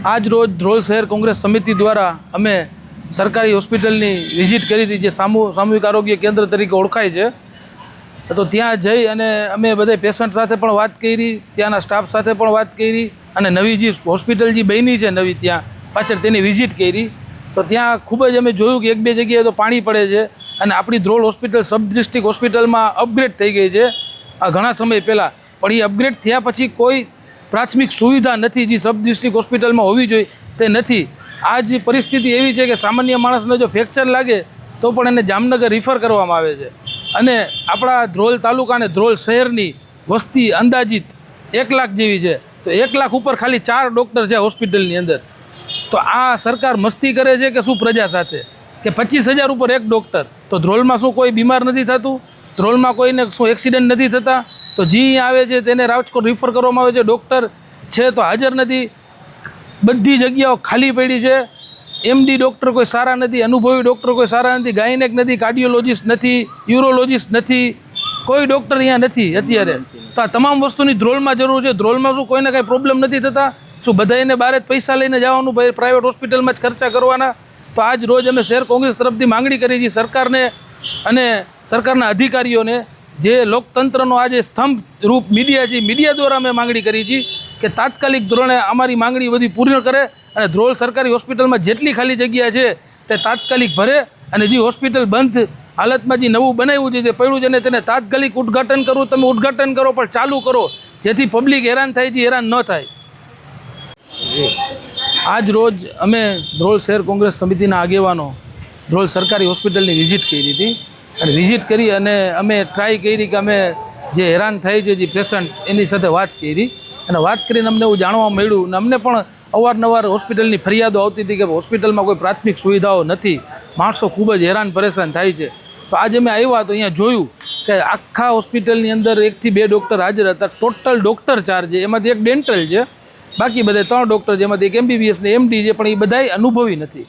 આજ રોજ ધ્રોલ શહેર કોંગ્રેસ સમિતિ દ્વારા અમે સરકારી હોસ્પિટલની વિઝિટ કરી હતી, જે સામૂહિક આરોગ્ય કેન્દ્ર તરીકે ઓળખાય છે. તો ત્યાં જઈ અને અમે બધા પેશન્ટ સાથે પણ વાત કરી, ત્યાંના સ્ટાફ સાથે પણ વાત કરી અને નવી જે હોસ્પિટલ જે બની છે નવી, ત્યાં પાછળ તેની વિઝિટ કરી. તો ત્યાં ખૂબ જ અમે જોયું કે એક બે જગ્યાએ તો પાણી પડે છે અને આપણી ધ્રોલ હોસ્પિટલ સબ ડિસ્ટ્રિક્ટ હોસ્પિટલમાં અપગ્રેડ થઈ ગઈ છે ઘણા સમય પહેલાં, પણ એ અપગ્રેડ થયા પછી કોઈ પ્રાથમિક સુવિધા નથી જે સબ ડિસ્ટ્રિક્ટ હોસ્પિટલમાં હોવી જોઈએ તે નથી. આ જ પરિસ્થિતિ એવી છે કે સામાન્ય માણસને જો ફ્રેક્ચર લાગે તો પણ એને જામનગર રિફર કરવામાં આવે છે. અને આપણા ધ્રોલ તાલુકા અને ધ્રોલ શહેરની વસ્તી અંદાજિત 1 લાખ જેવી છે, તો 1 લાખ ઉપર ખાલી 4 ડૉક્ટર છે હોસ્પિટલની અંદર. તો આ સરકાર મસ્તી કરે છે કે શું પ્રજા સાથે, કે 25,000 ઉપર એક ડૉક્ટર? તો ધ્રોલમાં શું કોઈ બીમાર નથી થતું? ધ્રોલમાં કોઈને શું એક્સિડન્ટ નથી થતા? તો જે અહીંયા આવે છે તેને રાજકોટ રિફર કરવામાં આવે છે. ડૉક્ટર છે તો હાજર નથી, બધી જગ્યાઓ ખાલી પડી છે. એમડી ડૉક્ટર કોઈ સારા નથી, અનુભવી ડૉક્ટર કોઈ સારા નથી, ગાયનેક નથી, કાર્ડિયોલોજિસ્ટ નથી, યુરોલોજિસ્ટ નથી, કોઈ ડૉક્ટર અહીંયા નથી અત્યારે. તો આ તમામ વસ્તુની ધ્રોલમાં જરૂર છે. ધ્રોલમાં શું કોઈને કાંઈ પ્રોબ્લેમ નથી થતા? શું બધા એને બહાર જ પૈસા લઈને જવાનું, ભાઈ પ્રાઇવેટ હોસ્પિટલમાં જ ખર્ચા કરવાના? તો આજ રોજ અમે શહેર કોંગ્રેસ તરફથી માંગણી કરી છે સરકારને અને સરકારના અધિકારીઓને, જે લોકતંત્રનો આજે સ્તંભ રૂપ મીડિયા છે, મીડિયા દ્વારા અમે માંગણી કરી છે કે તાત્કાલિક ધોરણે અમારી માંગણી બધી પૂર્ણ કરે અને ધ્રોલ સરકારી હોસ્પિટલમાં જેટલી ખાલી જગ્યા છે તે તાત્કાલિક ભરે અને જે હોસ્પિટલ બંધ હાલતમાં જે નવું બનાવ્યું છે, જે પડ્યું છે, ને તેને તાત્કાલિક ઉદ્ઘાટન કરવું. તમે ઉદ્ઘાટન કરો પણ ચાલુ કરો, જેથી પબ્લિક હેરાન થાય છે, હેરાન ન થાય. આજ રોજ અમે ધ્રોલ શહેર કોંગ્રેસ સમિતિના આગેવાનો ધ્રોલ સરકારી હોસ્પિટલની વિઝિટ કરી હતી અને વિઝિટ કરી અને અમે ટ્રાય કરી કે અમે જે હેરાન થાય છે જે પેશન્ટ એની સાથે વાત કરી અને વાત કરીને અમને એવું જાણવા મળ્યું અને અમને પણ અવારનવાર હોસ્પિટલની ફરિયાદો આવતી હતી કે હોસ્પિટલમાં કોઈ પ્રાથમિક સુવિધાઓ નથી, માણસો ખૂબ જ હેરાન પરેશાન થાય છે. તો આજે અમે આવ્યા તો અહીંયા જોયું કે આખા હોસ્પિટલની અંદર 1 થી 2 ડૉક્ટર હાજર હતા. ટોટલ ડૉક્ટર 4 છે, એમાંથી એક ડેન્ટલ છે, બાકી બધા 3 ડૉક્ટર છે, એમાંથી એક MBBS ને MD છે, પણ એ બધાય અનુભવી નથી.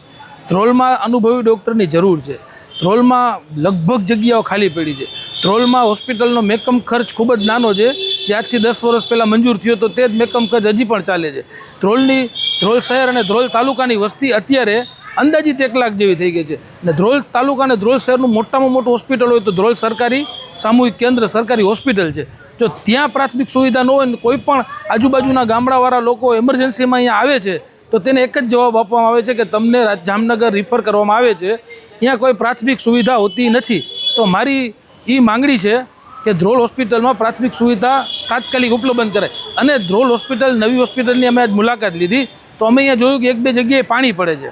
ધ્રોલમાં અનુભવી ડૉક્ટરની જરૂર છે. ધ્રોલમાં લગભગ જગ્યાઓ ખાલી પડી છે. ધ્રોલમાં હોસ્પિટલનો મેકમ ખર્ચ ખૂબ જ નાનો છે, જે આજથી 10 વર્ષ પહેલાં મંજૂર થયો તો તે જ મેકમ ખર્ચ હજી પણ ચાલે છે. ધ્રોલ શહેર અને ધ્રોલ તાલુકાની વસ્તી અત્યારે અંદાજિત 1 લાખ જેવી થઈ ગઈ છે અને ધ્રોલ તાલુકા અને ધ્રોલ શહેરનું મોટામાં મોટું હોસ્પિટલ હોય તો ધ્રોલ સરકારી સામૂહિક કેન્દ્ર સરકારી હોસ્પિટલ છે. જો ત્યાં પ્રાથમિક સુવિધા ન હોય ને કોઈ પણ આજુબાજુના ગામડાવાળા લોકો એમરજન્સીમાં અહીંયા આવે છે તો તેને એક જ જવાબ આપવામાં આવે છે કે તમને જામનગર રિફર કરવામાં આવે છે, અહીંયા કોઈ પ્રાથમિક સુવિધા હોતી નથી. તો મારી એ માંગણી છે કે ધ્રોલ હોસ્પિટલમાં પ્રાથમિક સુવિધા તાત્કાલિક ઉપલબ્ધ કરે. અને ધ્રોલ હોસ્પિટલ નવી હોસ્પિટલની અમે આજ મુલાકાત લીધી તો અમે અહીંયા જોયું કે 1-2 જગ્યાએ પાણી પડે છે.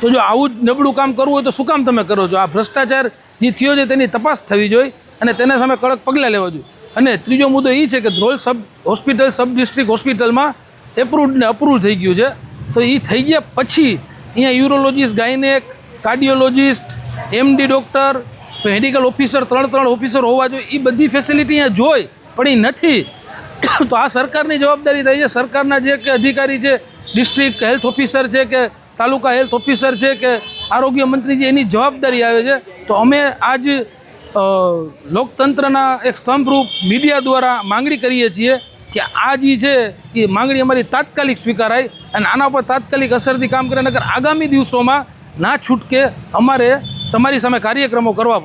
તો જો આવું જ નબળું કામ કરવું હોય તો શું કામ તમે કરો છો? આ ભ્રષ્ટાચાર જે થયો છે તેની તપાસ થવી જોઈએ અને તેના સામે કડક પગલાં લેવા જોઈએ. અને ત્રીજો મુદ્દો એ છે કે ધ્રોલ સબ ડિસ્ટ્રિક્ટ હોસ્પિટલમાં અપ્રૂવ થઈ ગયું છે. તો એ થઈ ગયા પછી અહીંયા urologist, gynaec, cardiologist, MD doctor, medical officer 3 officer હોવા જોઈએ. એ બધી ફેસિલિટી અહીંયા જોઈ પણ એ નથી. તો આ સરકારની જવાબદારી થાય છે. સરકારના જે કે અધિકારી છે, ડિસ્ટ્રિક્ટ હેલ્થ ઓફિસર છે કે તાલુકા હેલ્થ ઓફિસર છે કે આરોગ્ય મંત્રી છે, એની જવાબદારી આવે છે. તો અમે આજ લોકતંત્રના એક સ્તંભરૂપ મીડિયા દ્વારા માંગણી કરીએ છીએ કે આ જે છે એ માંગણી અમારી તાત્કાલિક સ્વીકારાય અને આના પર તાત્કાલિક અસરથી કામ કરે. નકર આગામી દિવસોમાં ના છૂટકે અમારે તમારી સામે કાર્યક્રમો કરવા પડશે.